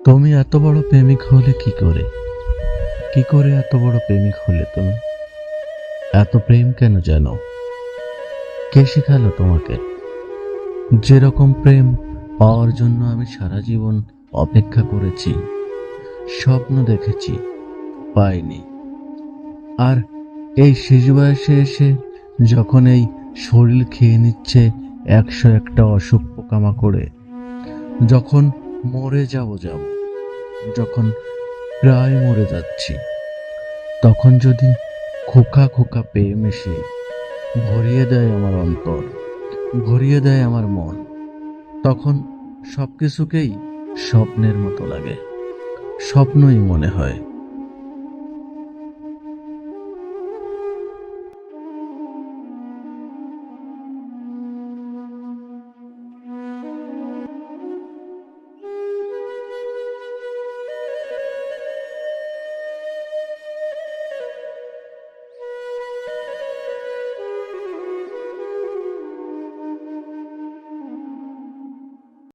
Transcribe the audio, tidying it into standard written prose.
তুমি এত বড় প্রেমিক হলে কি করে এত বড় প্রেমিক হলে তুমি? এত প্রেম কেন জানো? কে শেখালো তোমাকে? যেরকম প্রেম পাওয়ার জন্য আমি সারা জীবন অপেক্ষা করেছি, স্বপ্ন দেখেছি, পাইনি। আর এই শেষ বয়সে এসে যখন এই শরীর খেয়ে নিচ্ছে 101টা অসুখ পোকামাকড়ে, যখন মরে যাব, যখন প্রায় মরে যাচ্ছি, তখন যদি খোকা খোকা প্রেম এসে ভরিয়ে দেয় আমার অন্তর, ভরিয়ে দেয় আমার মন, তখন সবকিছুকেই স্বপ্নের মতো লাগে, স্বপ্নই মনে হয়।